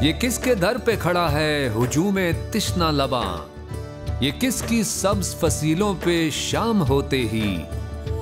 ये किसके दर पे खड़ा है हुजूमे तिश्ना लबा, ये किसकी सब्ज फसीलों पे शाम होते ही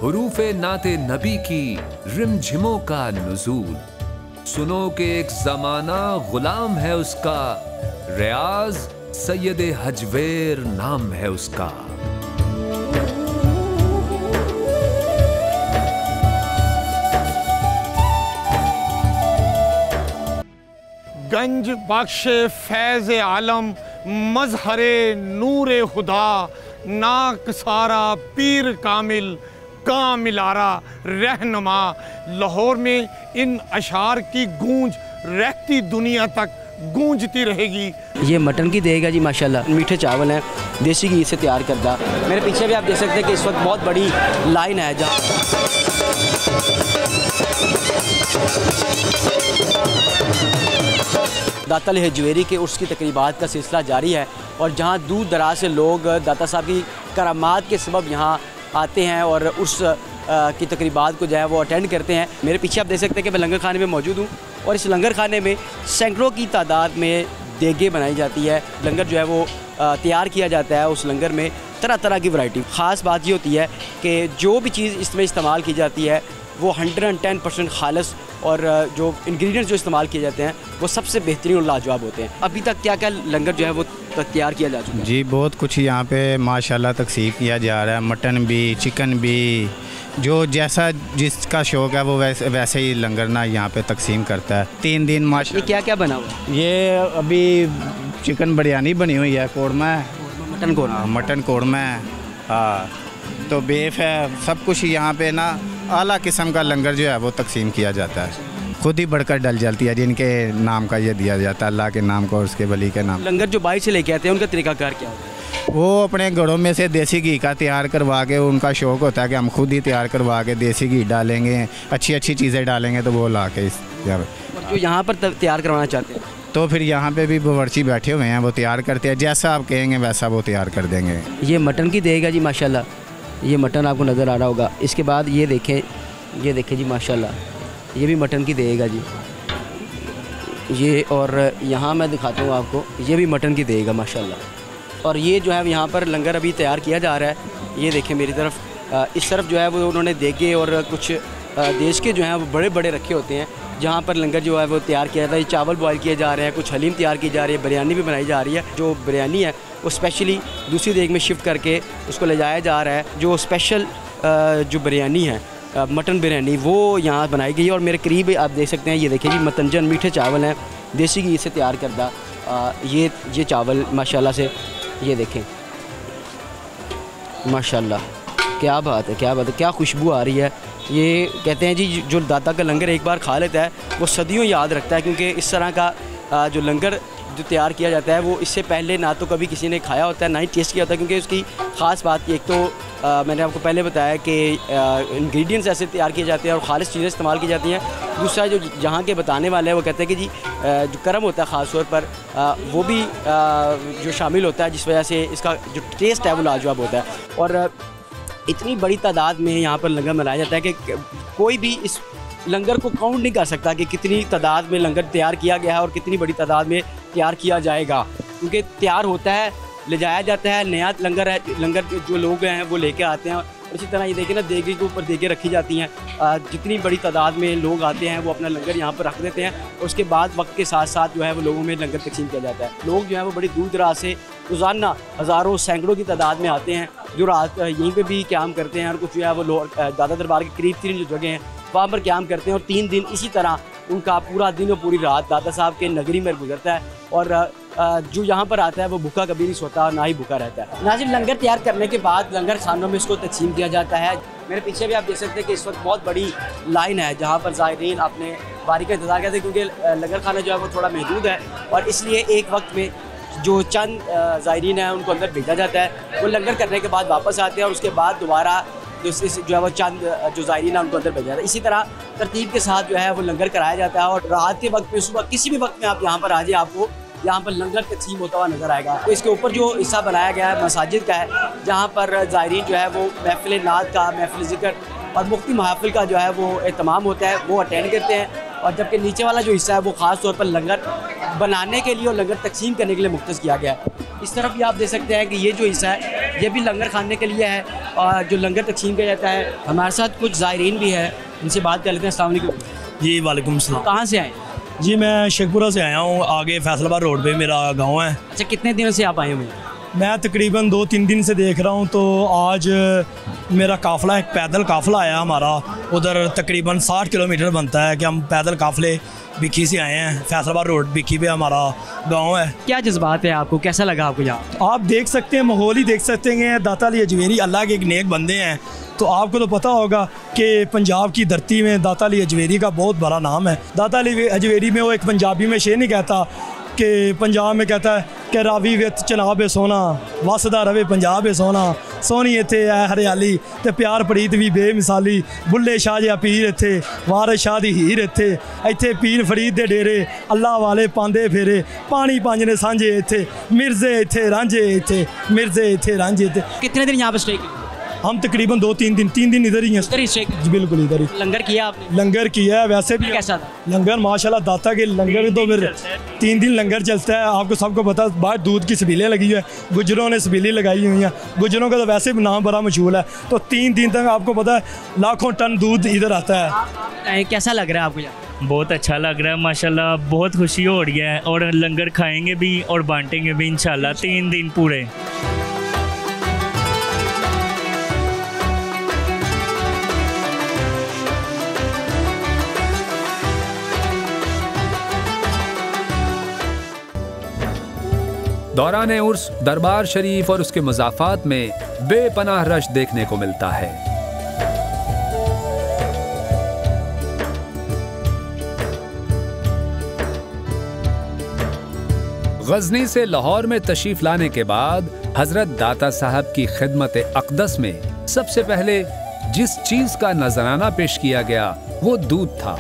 हुरूफे नाते नबी की रिमझिमों का नुज़ूल। सुनो के एक ज़माना गुलाम है उसका, रियाज सैयदे हजवेर नाम है उसका। गंज बख्शे फैज़ आलम मजहरे नूरे खुदा, नाक सारा पीर कामिल कामिलारा रहनुमा। लाहौर में इन अशार की गूंज रहती दुनिया तक गूंजती रहेगी। ये मटन की देगा जी माशाल्लाह, मीठे चावल हैं देसी घी से तैयार करदा। मेरे पीछे भी आप देख सकते हैं कि इस वक्त बहुत बड़ी लाइन है जहाँ दाता हजवेरी के उर्स की तकरीबात का सिलसिला जारी है और जहाँ दूर दराज से लोग दाता साहब की करामात के सबब यहाँ आते हैं और उस की तकरीबात को जो है वो अटेंड करते हैं। मेरे पीछे आप देख सकते हैं कि मैं लंगर खाने में मौजूद हूँ और इस लंगर खाने में सैकड़ों की तादाद में देगे बनाई जाती है। लंगर जो है वो तैयार किया जाता है। उस लंगर में तरह तरह की वैरायटी। ख़ास बात ये होती है कि जो भी चीज़ इसमें इस्तेमाल की जाती है वो 110% खालिस और जो इंग्रेडिएंट्स जो इस्तेमाल किए जाते हैं वो सबसे बेहतरीन और लाजवाब होते हैं। अभी तक क्या क्या लंगर जो है वो तैयार किया जा चुका है? जी बहुत कुछ यहाँ पे माशाल्लाह तकसीम किया जा रहा है। मटन भी, चिकन भी, जो जैसा जिसका शौक़ है वो वैसे ही लंगर ना यहाँ पे तकसीम करता है। 3 दिन माशा। ये क्या क्या बना हुआ है? ये अभी चिकन बिरयानी बनी हुई है, कौरमा है, मटन कौरमा है, हाँ तो बेफ है। सब कुछ यहाँ पे ना आला किस्म का लंगर जो है वो तकसीम किया जाता है। खुद ही बढ़कर डल जाती है जिनके नाम का ये दिया जाता है, अल्लाह के नाम को और उसके वली के नाम। लंगर जो बाहर से लेके आते हैं उनका तरीकाकार क्या होता है? वो अपने घरों में से देसी घी का तैयार करवा के, उनका शौक़ होता है कि हम खुद ही तैयार करवा के देसी घी डालेंगे, अच्छी अच्छी चीज़ें डालेंगे तो वो ला के इस जो यहाँ पर तैयार करवाना चाहते हैं तो फिर यहाँ पे भी बावर्ची बैठे हुए हैं, वो तैयार करते हैं। जैसा आप कहेंगे वैसा वो तैयार कर देंगे। ये मटन की देगा जी माशाल्लाह, ये मटन आपको नज़र आ रहा होगा। इसके बाद ये देखें जी माशाल्लाह, ये भी मटन की देगा जी ये। और यहाँ मैं दिखाता हूँ आपको, ये भी मटन की देगा माशाल्लाह। और ये जो है यहाँ पर लंगर अभी तैयार किया जा रहा है। ये देखें मेरी तरफ, इस तरफ जो है वो उन्होंने देगे और कुछ देश के जो हैं वो बड़े बड़े रखे होते हैं जहाँ पर लंगर जो है वो तैयार किया जाता है। ये चावल बॉयल किए जा रहे हैं, कुछ हलीम तैयार की जा रही है, बिरयानी भी बनाई जा रही है। जो बिरयानी है वो स्पेशली दूसरी देग में शिफ्ट करके उसको ले जाया जा रहा है। जो स्पेशल जो बिरयानी है मटन बिरयानी वो यहाँ बनाई गई है। और मेरे करीब आप देख सकते हैं, ये देखिए जी मतंजन मीठे चावल हैं देसी घी से तैयार करदा। ये चावल माशाल्लाह से, ये देखें माशाल्लाह, क्या बात है, क्या बात है, क्या खुशबू आ रही है। ये कहते हैं जी जो दाता का लंगर एक बार खा लेता है वो सदियों याद रखता है, क्योंकि इस तरह का जो लंगर जो तैयार किया जाता है वो इससे पहले ना तो कभी किसी ने खाया होता है ना ही टेस्ट किया होता है। क्योंकि उसकी ख़ास बात एक तो मैंने आपको पहले बताया कि इंग्रेडिएंट्स ऐसे तैयार किए जाते हैं और ख़ालिस चीज़ें इस्तेमाल की जाती हैं। दूसरा जो जहाँ के बताने वाले हैं वो कहते हैं कि जी जो करम होता है ख़ास तौर पर वो भी जो शामिल होता है, जिस वजह से इसका जो टेस्ट है वो लाजवाब होता है। और इतनी बड़ी तादाद में यहाँ पर लंगर मनाया जाता है कि कोई भी इस लंगर को काउंट नहीं कर सकता कि कितनी तादाद में लंगर तैयार किया गया है और कितनी बड़ी तादाद में तैयार किया जाएगा। क्योंकि तैयार होता है, ले जाया जाता है, नया लंगर है, लंगर जो लोग हैं वो लेके आते हैं। इसी तरह ये देखिए ना, देगे के ऊपर देगे रखी जाती हैं। जितनी बड़ी तादाद में लोग आते हैं वो अपना लंगर यहाँ पर रख देते हैं और उसके बाद वक्त के साथ साथ जो है वो लोगों में लंगर तकसीम किया जाता है। लोग जो है वो बड़ी दूर दराज से रोज़ाना हज़ारों सैकड़ों की तादाद में आते हैं, जो रात यहीं पे भी क़याम करते हैं और कुछ जो है वो दादा दरबार के करीब 3 जो जगह हैं वहाँ पर क़याम करते हैं। और 3 दिन इसी तरह उनका पूरा दिन और पूरी रात दादा साहब के नगरी में गुजरता है। और जो यहाँ पर आता है वो भूखा कभी नहीं सोता और ना ही भूखा रहता है। नाज़रीन, लंगर तैयार करने के बाद लंगर खानों में इसको तकसीम किया जाता है। मेरे पीछे भी आप देख सकते हैं कि इस वक्त बहुत बड़ी लाइन है जहाँ पर ज़ायरीन अपने बारी का इंतज़ार करते हैं, क्योंकि लंगर खाना जो है वो थोड़ा महदूद है और इसलिए एक वक्त में जो चंद ज़ायरीन हैं उनको अंदर भेजा जाता है। वो लंगर करने के बाद वापस आते हैं और उसके बाद दोबारा जो है वो चंद जो ज़ायरीन है उनको अंदर भेजा जाता है। इसी तरह तरतीब के साथ जो है वो लंगर कराया जाता है। और रात के वक्त में, सुबह किसी भी वक्त में आप यहाँ पर आ जाए, आपको यहाँ पर लंगर तकसीम होता हुआ नज़र आएगा। तो इसके ऊपर जो हिस्सा बनाया गया है मसाजिद का है, जहाँ पर ज़ायरीन जो है वो महफिल नात का, महफिल ज़िक्र और मुफ्ती महफिल का जो है वो एहतमाम होता है, वो अटेंड करते हैं। और जबकि नीचे वाला जो हिस्सा है वो ख़ास तौर पर लंगर बनाने के लिए और लंगर तकसीम करने के लिए मुख्तस किया गया है। इस तरफ भी आप देख सकते हैं कि ये जो हिस्सा है ये भी लंगर खाने के लिए है और जो लंगर तकसीम किया जाता है। हमारे साथ कुछ ज़ायरीन भी है, इनसे बात कर लेते हैं। अस्सलाम वालेकुम जी। वालेकुम सलाम। कहाँ से आए? जी मैं शेखपुरा से आया हूँ, आगे फैसलाबाद रोड पे मेरा गांव है। अच्छा, कितने दिनों से आप आए हुए हैं? मैं तकरीबन 2-3 दिन से देख रहा हूँ। तो आज मेरा काफ़िला, एक पैदल काफ़िला आया हमारा, उधर तकरीबन 60 किलोमीटर बनता है कि हम पैदल काफ़िले बिक्की से आए हैं। फैसलाबाद रोड बिक्की पे हमारा गांव है। क्या जज्बात है आपको, कैसा लगा आपको यहाँ? आप देख सकते हैं, माहौल ही देख सकते हैं। दाता अली अजमेरी अल्लाह के एक नेक बंदे हैं। तो आपको तो पता होगा कि पंजाब की धरती में दाता अली अजमेरी का बहुत बड़ा नाम है। दाता अली अजमेरी में वो एक पंजाबी में शेर नहीं कहता कि पंजाब में कहता है कि रावी वित चनाब है सोना, वसदा रवे पंजाब है सोना, सोनी इत्थे है हरियाली ते प्यार प्रीत भी बेमिसाली, बुल्ले शाह जिहा पीर इत्थे, वारिस शाह दी हीर इत्थे, इत्थे पीर फरीद दे डेरे, अल्लाह वाले पांदे फेरे, पानी पांजने सांझे इत्थे, मिर्जे इत्थे रांझे इत्थे, मिर्जे इत्थे रांझे इत्थे। कितने दिन यहाँ पर स्टे किया? हम तकरीबन 3 दिन इधर ही हैं। इधर ही स्टे? बिल्कुल इधर ही। लंगर किया आपने? लंगर किया है। वैसे भी कैसा था लंगर? माशाल्लाह दाता के लंगर तो फिर 3 दिन लंगर चलता है। आपको सबको पता, बाहर दूध की सबीलें लगी हुई है, गुजरों ने सबीलें लगाई हुई हैं। गुजरों का तो वैसे भी नाम बड़ा मशहूर है। तो 3 दिन तक आपको पता है लाखों टन दूध इधर आता है। कैसा लग रहा है आपको यहाँ? बहुत अच्छा लग रहा है माशाल्लाह, बहुत खुशी हो रही है। और लंगर खाएंगे भी और बांटेंगे भी इंशाल्लाह 3 दिन पूरे। दौरान उर्स दरबार शरीफ और उसके मुज़ाफ़ात में बेपनाह रश देखने को मिलता है। गजनी से लाहौर में तशरीफ लाने के बाद हजरत दाता साहब की खिदमत अक़दस में सबसे पहले जिस चीज का नजराना पेश किया गया वो दूध था।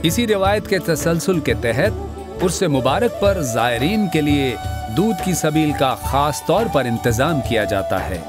इसी रिवायत के तसलसल के तहत उर्स मुबारक पर ज़ायरीन के लिए दूध की सबील का खास तौर पर इंतजाम किया जाता है।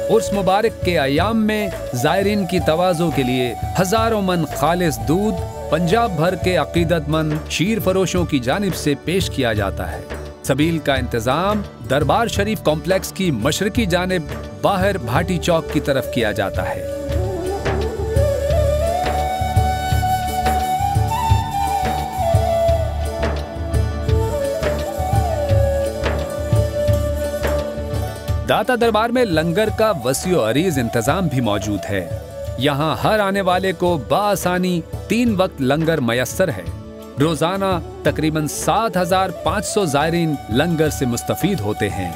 उर्स मुबारक के अयाम में ज़ायरीन की तवाज़ो के लिए हजारों मन खालिस दूध पंजाब भर के अकीदतमंद शीर फरोशों की जानिब से पेश किया जाता है। सबील का इंतजाम दरबार शरीफ कॉम्प्लेक्स की मशरकी जानिब बाहर भाटी चौक की तरफ किया जाता है। दाता दरबार में लंगर का वसीओ अरीज इंतजाम भी मौजूद है। यहाँ हर आने वाले को बाआसानी 3 वक्त लंगर मयस्सर है। रोजाना तकरीबन 7500 ज़ायरीन लंगर से मुस्तफीद होते हैं।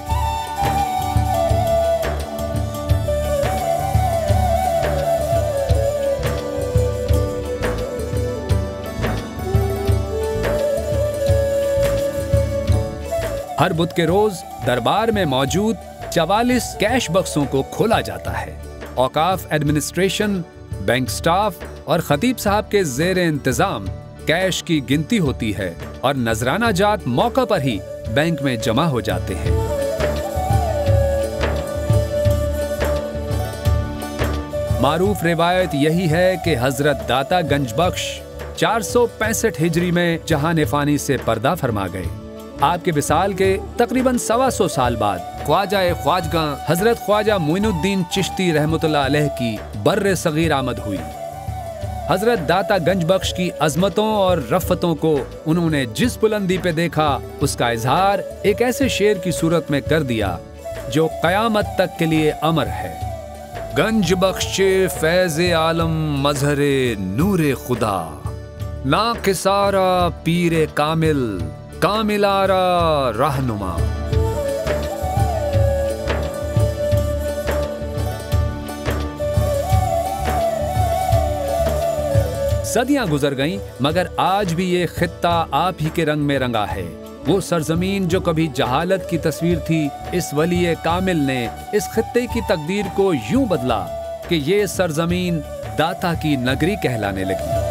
हर बुध के रोज दरबार में मौजूद 44 कैश बक्सों को खोला जाता है। औकाफ एडमिनिस्ट्रेशन, बैंक स्टाफ और खतीब साहब के ज़ेर इंतजाम कैश की गिनती होती है और नजराना जात मौका पर ही बैंक में जमा हो जाते हैं। मारूफ रिवायत यही है कि हजरत दाता गंजबख्श 465 हिजरी में जहान फानी से पर्दा फरमा गए। आपके विसाल के तकरीबन 125 साल बाद ख्वाजा ख्वाजगा हजरत ख्वाजा मोइनुद्दीन चिश्ती रहमतुल्लाह अलैह की बर्रे सगीर आमद हुई। हजरत दाता गंजबख्श की अजमतों और रफ़तों को उन्होंने जिस बुलंदी पे देखा उसका इजहार एक ऐसे शेर की सूरत में कर दिया जो क़यामत तक के लिए अमर है। गंजबख्शे फैज़े आलम मजहरे नूरे खुदा, ना किसारा पीरे कामिल, कामिलारा रहनुमा। सदियां गुजर गईं मगर आज भी ये खित्ता आप ही के रंग में रंगा है। वो सरजमीन जो कभी जहालत की तस्वीर थी, इस वली कामिल ने इस खित्ते की तकदीर को यूं बदला कि ये सरजमीन दाता की नगरी कहलाने लगी।